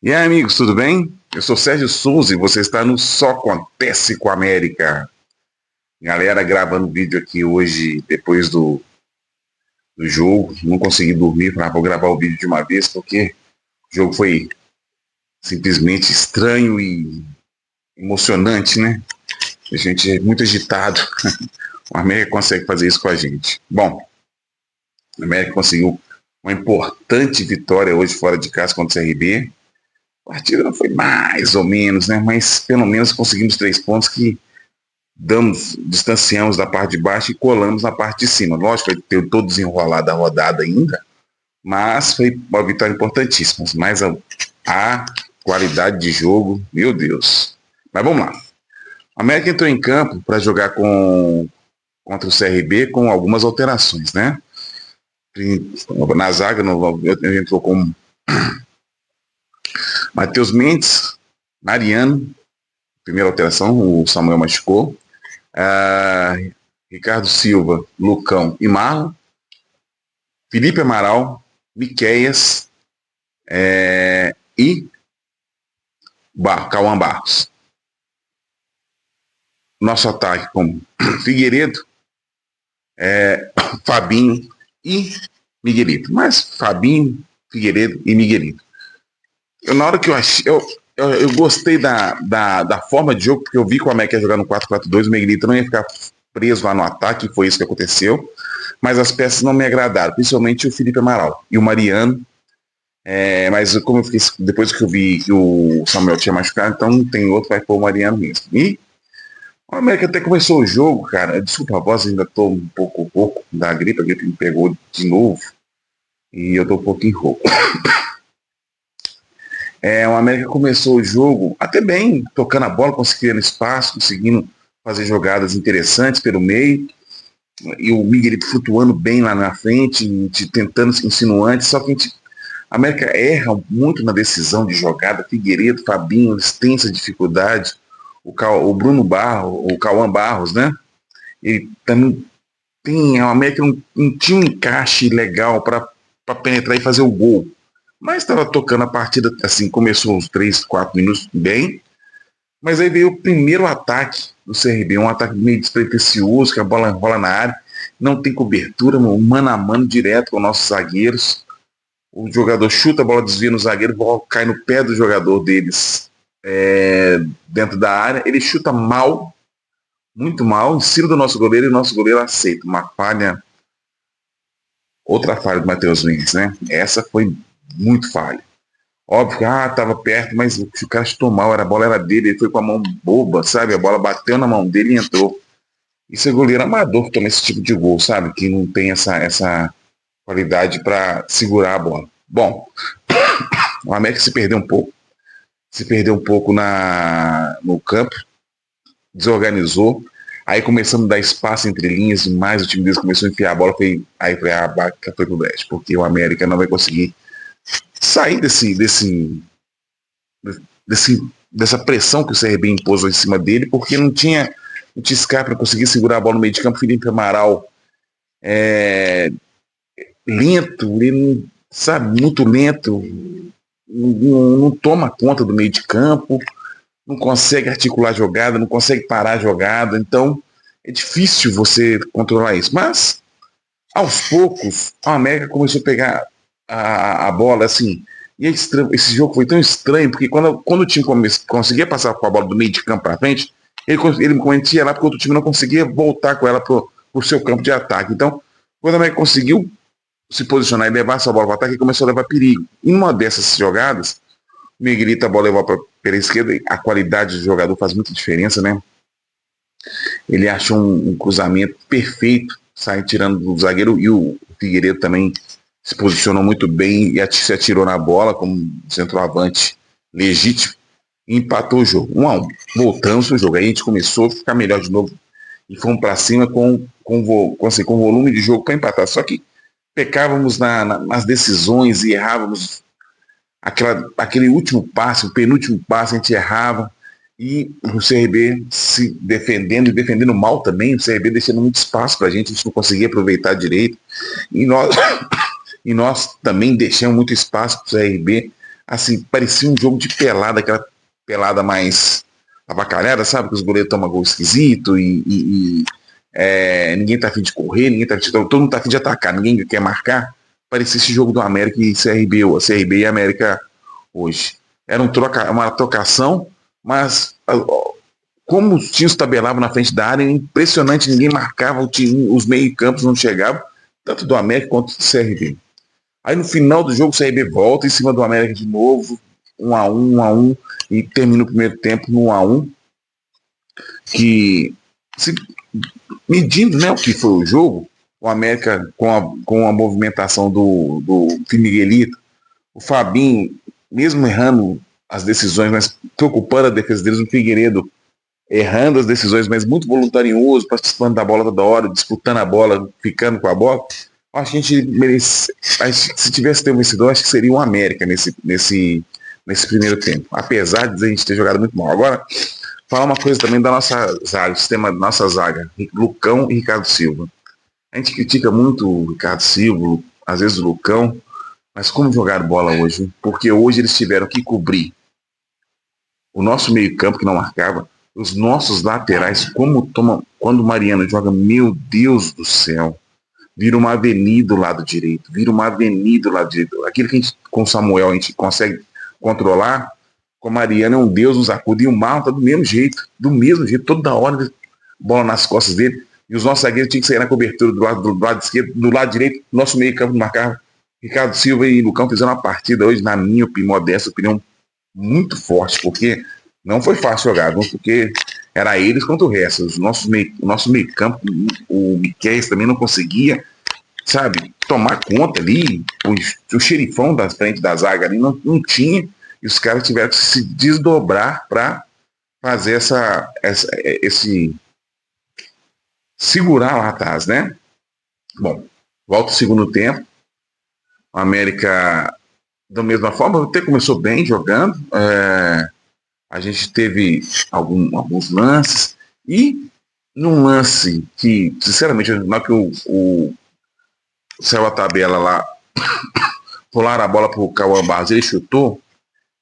E aí, amigos, tudo bem? Eu sou Sérgio Souza e você está no Só Acontece com a América. Galera, gravando vídeo aqui hoje, depois do jogo. Não consegui dormir, falei, vou gravar o vídeo de uma vez, porque o jogo foi simplesmente estranho e emocionante, né? A gente é muito agitado. O América consegue fazer isso com a gente. Bom, o América conseguiu uma importante vitória hoje fora de casa contra o CRB. A partida não foi mais ou menos, né? Mas pelo menos conseguimos 3 pontos que distanciamos da parte de baixo e colamos na parte de cima. Lógico, vai ter todo desenrolar da rodada ainda, mas foi uma vitória importantíssima. Mas a qualidade de jogo, meu Deus. Mas vamos lá. A América entrou em campo para jogar contra o CRB com algumas alterações, né? Na zaga entrou com Matheus Mendes, Mariano, primeira alteração, o Samuel machucou. Ricardo Silva, Lucão e Marlon. Felipe Amaral, Miqueias e Cauã Barros. Nosso ataque com Figueiredo, Fabinho e Miguelito. Mas Fabinho, Figueiredo e Miguelito. Na hora que eu achei. Eu gostei da forma de jogo, porque eu vi que o América ia jogar no 4-4-2, o Miguelito não ia ficar preso lá no ataque, e foi isso que aconteceu. Mas as peças não me agradaram, principalmente o Felipe Amaral e o Mariano. Mas como eu fiquei, depois que eu vi que o Samuel tinha machucado, então não tem outro, vai pôr o Mariano mesmo. E o América até começou o jogo, cara. Desculpa a voz, ainda tô um pouco da gripe, a gripe me pegou de novo. E eu tô um pouquinho rouco. O América começou o jogo até bem, tocando a bola, conseguindo espaço, conseguindo fazer jogadas interessantes pelo meio. E o Miguel flutuando bem lá na frente, tentando insinuante, só que a América erra muito na decisão de jogada. Figueiredo, Fabinho, eles têm essa dificuldade. O Bruno Barros, o Cauã Barros, né? Ele também tem. A América não tinha um encaixe legal para penetrar e fazer o gol. Mas estava tocando a partida, assim, começou uns 3, 4 minutos bem. Mas aí veio o primeiro ataque do CRB, um ataque meio despretensioso, que a bola rola na área, não tem cobertura, mano a mano direto com nossos zagueiros. O jogador chuta, a bola desvia no zagueiro, a bola cai no pé do jogador deles dentro da área. Ele chuta mal, muito mal, em cima do nosso goleiro, e o nosso goleiro aceita. Uma falha, outra falha do Matheus Mendes, né? Essa foi muito falha. Óbvio que estava perto, mas o cara chutou mal, a bola era dele, ele foi com a mão boba, sabe? A bola bateu na mão dele e entrou. Isso é goleiro amador que toma esse tipo de gol, sabe? Que não tem essa qualidade para segurar a bola. Bom, o América se perdeu um pouco no campo, desorganizou, aí começando a dar espaço entre linhas demais, o time deles começou a enfiar a bola, aí foi a vaca foi pro breche, porque o América não vai conseguir sair dessa pressão que o CRB impôs em cima dele, porque não tinha escape para conseguir segurar a bola no meio de campo. Felipe Amaral lento, ele sabe, muito lento, não toma conta do meio de campo, não consegue articular a jogada, não consegue parar a jogada, então é difícil você controlar isso. Mas, aos poucos, a América começou a pegar a bola, assim, e esse jogo foi tão estranho, porque quando o time conseguia passar com a bola do meio de campo para frente, ele cometia lá porque o outro time não conseguia voltar com ela para o seu campo de ataque. Então, quando a América conseguiu se posicionar e levar essa bola para o ataque, ele começou a levar perigo. Em uma dessas jogadas, o Miguelito, a bola levou pela esquerda, a qualidade do jogador faz muita diferença, né? Ele achou um cruzamento perfeito, sai tirando do zagueiro, e o Figueiredo também se posicionou muito bem e se atirou na bola como centroavante legítimo e empatou o jogo. 1-1. Voltamos no jogo. Aí a gente começou a ficar melhor de novo e fomos para cima com volume de jogo para empatar. Só que pecávamos nas decisões e errávamos aquele último passe, o penúltimo passe, a gente errava. E o CRB se defendendo e defendendo mal também, o CRB deixando muito espaço para a gente não conseguia aproveitar direito. E nós também deixamos muito espaço para o CRB assim, parecia um jogo de pelada, aquela pelada mais avacalhada, sabe? Que os goleiros tomam gol esquisito ninguém tá afim de correr, ninguém tá afim de, todo mundo tá afim de atacar, ninguém quer marcar. Parecia esse jogo do América e CRB e América hoje. Era uma trocação, mas como os times tabelavam na frente da área, impressionante, ninguém marcava, os meio-campos não chegavam, tanto do América quanto do CRB. Aí no final do jogo o CRB volta em cima do América de novo, 1-1, e termina o primeiro tempo no 1-1, que medindo, né, o que foi o jogo, o América com a movimentação do Miguelito, o Fabinho, mesmo errando as decisões, mas preocupando a defesa deles, o Figueiredo errando as decisões, mas muito voluntarioso, participando da bola toda hora, disputando a bola, ficando com a bola. Acho que a gente merece. Se tivesse ter um vencedor, acho que seria o América nesse primeiro tempo. Apesar de a gente ter jogado muito mal. Agora, falar uma coisa também da nossa zaga, o sistema da nossa zaga, Lucão e Ricardo Silva. A gente critica muito o Ricardo Silva, às vezes o Lucão, mas como jogaram bola hoje? Porque hoje eles tiveram que cobrir o nosso meio-campo, que não marcava, os nossos laterais, quando o Mariano joga, meu Deus do céu, vira uma avenida do lado direito, Aquilo que a gente, com o Samuel, a gente consegue controlar, com o Mariano é um Deus nos acuda, e o Marlon tá do mesmo jeito, toda hora, bola nas costas dele, e os nossos zagueiros tinham que sair na cobertura do lado esquerdo, do lado direito, nosso meio-campo marcava. Ricardo Silva e Lucão fizeram uma partida hoje, na minha modesta opinião, muito forte, porque não foi fácil jogar, porque era eles contra o resto. O nosso meio-campo, o Miquel também não conseguia, sabe, tomar conta ali. O xerifão da frente da zaga ali não tinha, e os caras tiveram que se desdobrar para fazer esse segurar lá atrás, né? Bom, volta o segundo tempo. O América, da mesma forma, até começou bem jogando. A gente teve alguns lances, e num lance que, sinceramente, na hora que o saiu a tabela lá, pularam a bola pro Cauã Barros, ele chutou,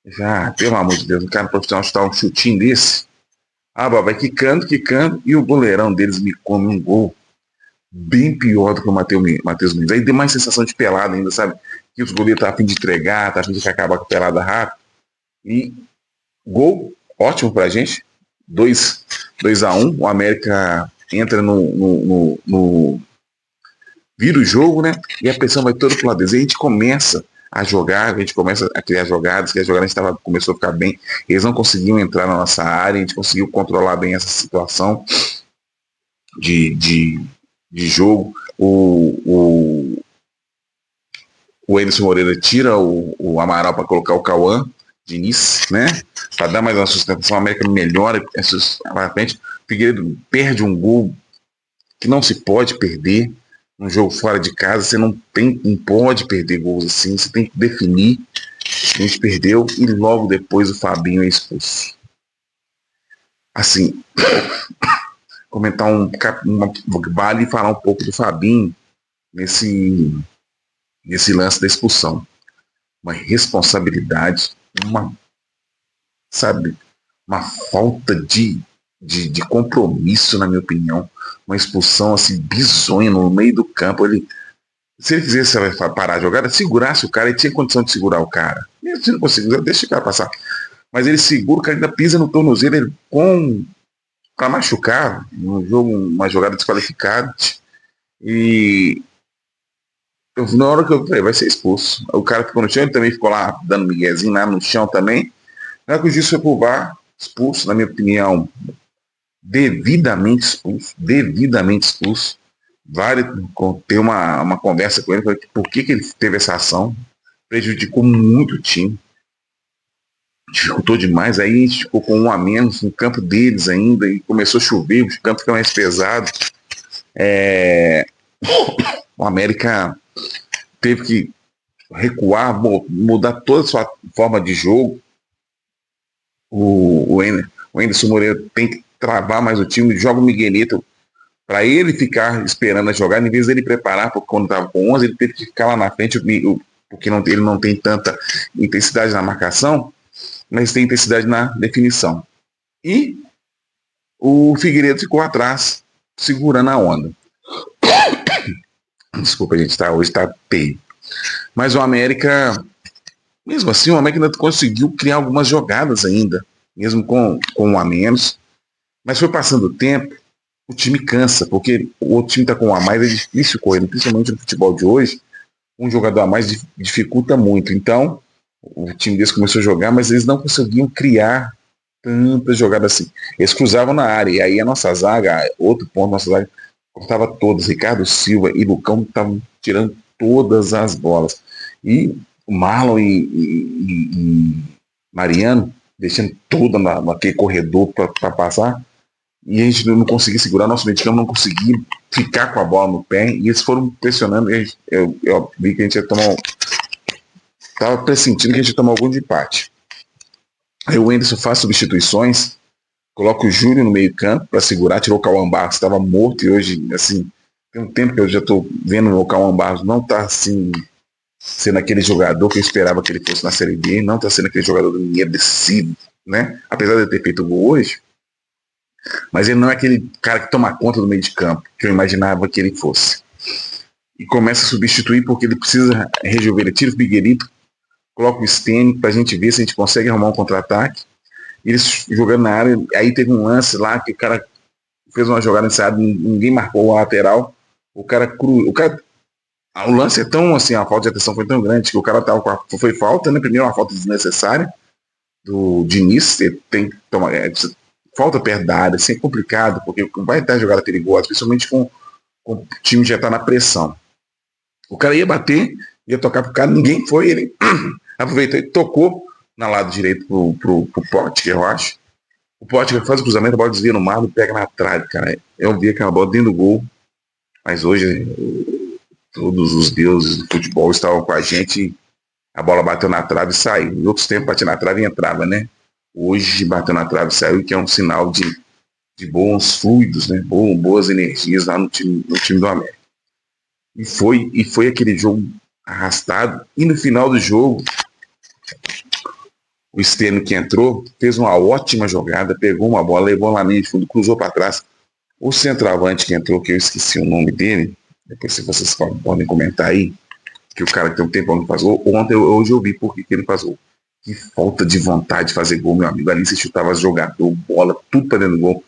já, pelo amor de Deus, um cara profissional chutar um chutinho desse, vai quicando, e o goleirão deles me come um gol bem pior do que o Matheus Mendes. Aí deu mais sensação de pelada ainda, sabe? Que os goleiros estavam a fim de entregar, estavam a fim de acabar com a pelada rápido. E gol ótimo pra gente. 2-1. O América entra no vira o jogo, né? E a pressão vai toda pro lado deles. E a gente começa a jogar, a gente começa a criar jogadas, que a jogada começou a ficar bem. Eles não conseguiam entrar na nossa área, a gente conseguiu controlar bem essa situação de jogo. O Anderson Moreira tira o Amaral para colocar o Cauã Diniz, né? Para dar mais uma sustentação, a América melhora para frente. O Figueiredo perde um gol que não se pode perder. Um jogo fora de casa, você não pode perder gols assim, você tem que definir. A gente perdeu, e logo depois o Fabinho é expulso. Assim, comentar vale e falar um pouco do Fabinho nesse lance da expulsão. Uma responsabilidade, uma falta de compromisso, na minha opinião. Uma expulsão assim, bizonha no meio do campo. Se ele quisesse parar a jogada, segurasse o cara, ele tinha condição de segurar o cara. Mesmo se não conseguir, deixa o cara passar. Mas ele segura, o cara ainda pisa no tornozelo, para machucar, no jogo, uma jogada desqualificada. E na hora que eu falei, vai ser expulso. O cara ficou no chão, ele também ficou lá dando miguezinho lá no chão também. Na hora que o juiz foi pro VAR, expulso, na minha opinião, devidamente expulso. Vale ter uma conversa com ele, por que ele teve essa ação. Prejudicou muito o time. Dificultou demais. Aí a gente ficou com um a menos no campo deles ainda, e começou a chover, o campo fica mais pesado. O América teve que recuar, mudar toda a sua forma de jogo. O Anderson Moreira tem que travar mais o time, joga o Miguelito para ele ficar esperando a jogada, em vez dele preparar, porque quando estava com 11, ele teve que ficar lá na frente, porque ele não tem tanta intensidade na marcação, mas tem intensidade na definição. E o Figueiredo ficou atrás, segurando a onda. Desculpa, gente, hoje tá feio. Mas o América, mesmo assim, o América ainda conseguiu criar algumas jogadas ainda, mesmo com um a menos. Mas foi passando o tempo, o time cansa, porque o outro time tá com um a mais, é difícil correr, principalmente no futebol de hoje, um jogador a mais dificulta muito. Então, o time deles começou a jogar, mas eles não conseguiam criar tantas jogadas assim. Eles cruzavam na área, e aí a nossa zaga, outro ponto, nossa zaga cortava todas. Ricardo Silva e Lucão estavam tirando todas as bolas. E o Marlon e Mariano deixando toda naquele corredor para passar. E a gente não conseguia segurar, nosso meio de campo não conseguia ficar com a bola no pé, e eles foram pressionando, e eu vi que a gente ia tomar, estava pressentindo que a gente ia tomar algum de empate. Aí o Wenderson faz substituições, coloca o Júnior no meio campo para segurar, tirou o Cauã Barros, estava morto, e hoje, assim, tem um tempo que eu já estou vendo o Cauã Barros não está assim, sendo aquele jogador que eu esperava que ele fosse na Série B, não está sendo aquele jogador agressivo, né? Apesar de ele ter feito o gol hoje, mas ele não é aquele cara que toma conta do meio de campo, que eu imaginava que ele fosse. E começa a substituir porque ele precisa resolver. Ele tira o Figueiredo, coloca o Stênio pra gente ver se a gente consegue arrumar um contra-ataque. Eles jogando na área, aí teve um lance lá que o cara fez uma jogada ensaiada, ninguém marcou o lateral. O lance é tão assim, a falta de atenção foi tão grande que o cara tava foi falta, né? Primeiro uma falta desnecessária do Diniz, ele tem que tomar. Falta perto da área, assim é complicado, porque vai estar jogada perigosa, principalmente com o time já está na pressão. O cara ia bater, ia tocar pro cara, ninguém foi, ele aproveitou e tocou na lado direito pro Potker, eu acho. O Potker faz o cruzamento, a bola desvia no mar e pega na trave, cara. Eu vi aquela bola dentro do gol, mas hoje todos os deuses do futebol estavam com a gente, a bola bateu na trave e saiu. Em outros tempos batia na trave e entrava, né? Hoje bateu na trave e saiu, que é um sinal de bons fluidos, né? Boas energias lá no time do América. E foi aquele jogo arrastado. E no final do jogo, o Stênio que entrou fez uma ótima jogada, pegou uma bola, levou lá no fundo, cruzou para trás. O centroavante que entrou, que eu esqueci o nome dele, depois se vocês podem comentar aí, que o cara que tem um tempão que faz gol, hoje eu vi por que ele faz gol. Que falta de vontade de fazer gol, meu amigo. Ali você chutava jogador, bola, tudo para dentro do gol.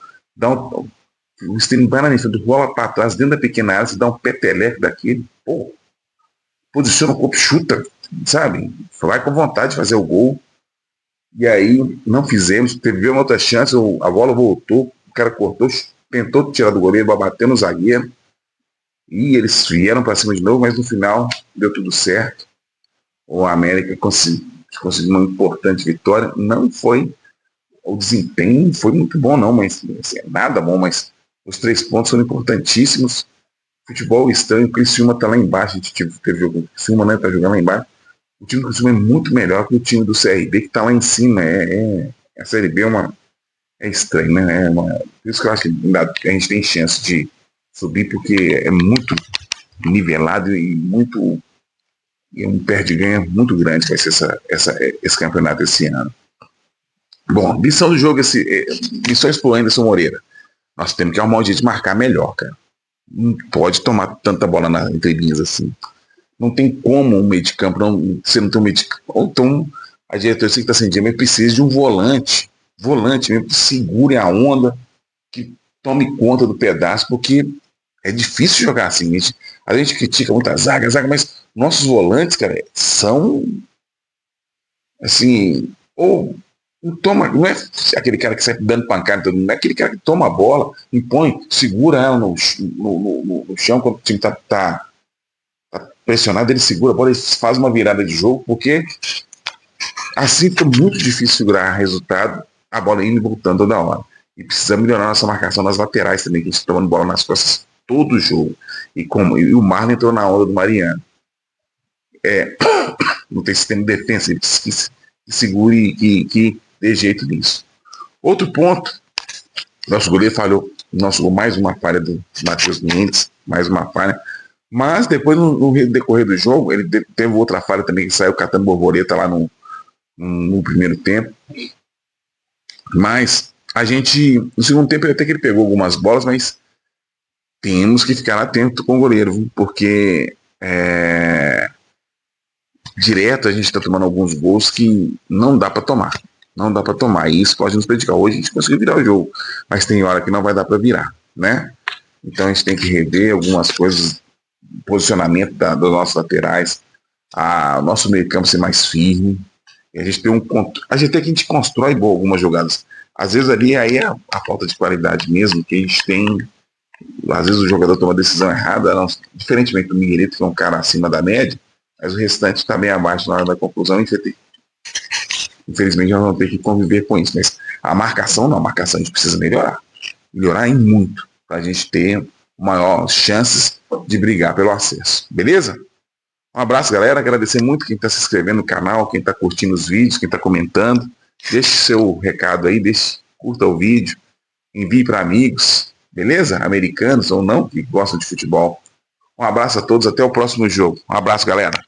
O Stênio vai na frente, bola para trás, dentro da pequena área, você dá um peteleco daquele, pô, posiciona o corpo, chuta, sabe? Vai com vontade de fazer o gol. E aí não fizemos, teve uma outra chance, a bola voltou, o cara cortou, tentou tirar do goleiro, bateu no zagueiro. E eles vieram para cima de novo, mas no final deu tudo certo. O América conseguiu uma importante vitória. Não foi, o desempenho não foi muito bom não, mas assim, nada bom, mas os 3 pontos foram importantíssimos. Futebol estranho, o Criciúma está lá embaixo, a gente teve jogo do Criciúma, né, tá jogando lá embaixo. O time do Criciúma é muito melhor que o time do CRB, que está lá em cima. A Série B é estranho, né? Por isso que eu acho que a gente tem chance de subir, porque é muito nivelado e um perde-ganha muito grande vai ser esse campeonato esse ano. Bom, lição do jogo, lições pro Anderson Moreira. Nós temos que arrumar um jeito de marcar melhor, cara. Não pode tomar tanta bola entre linhas assim. Não tem como um meio de campo, você não tem um meio de campo. Então, a diretoria que está sem dinheiro, mas precisa de um volante mesmo, que segure a onda, que tome conta do pedaço, porque é difícil jogar assim. A gente critica muito a zaga, mas nossos volantes, cara, são assim, não é aquele cara que sai dando pancada, não é aquele cara que toma a bola, impõe, segura ela no chão quando o time tá pressionado, ele segura a bola, ele faz uma virada de jogo, porque assim fica muito difícil segurar resultado, a bola indo e voltando toda hora. E precisa melhorar nossa marcação nas laterais também, que a gente está tomando bola nas costas todo o jogo. E o Marlon entrou na onda do Mariano. Não tem sistema de defesa, ele precisa que segure e que dê jeito nisso. Outro ponto, nosso goleiro falhou, mais uma falha do Matheus Mendes, mais uma falha. Mas depois, no decorrer do jogo, ele teve outra falha também, que saiu catando borboleta lá no primeiro tempo. Mas a gente, no segundo tempo, até que ele pegou algumas bolas, mas temos que ficar atento com o goleiro, viu? Porque direto a gente está tomando alguns gols que não dá para tomar. Não dá para tomar. E isso pode nos prejudicar. Hoje a gente conseguiu virar o jogo, mas tem hora que não vai dar para virar, né? Então a gente tem que rever algumas coisas, posicionamento dos nossos laterais, o nosso meio campo ser mais firme. E a gente tem a gente tem que a gente constrói algumas jogadas. Às vezes ali aí é a falta de qualidade mesmo, que a gente tem. Às vezes o jogador toma decisão errada, não, diferentemente do Miguelito, que é um cara acima da média, mas o restante está bem abaixo na hora da conclusão. Infelizmente nós vamos ter que conviver com isso. Mas a marcação não, a marcação a gente precisa melhorar. Melhorar em muito, para a gente ter maiores chances de brigar pelo acesso. Beleza? Um abraço, galera. Agradecer muito quem está se inscrevendo no canal, quem está curtindo os vídeos, quem está comentando. Deixe seu recado aí, curta o vídeo, envie para amigos, beleza? Americanos ou não, que gostam de futebol. Um abraço a todos, até o próximo jogo. Um abraço, galera.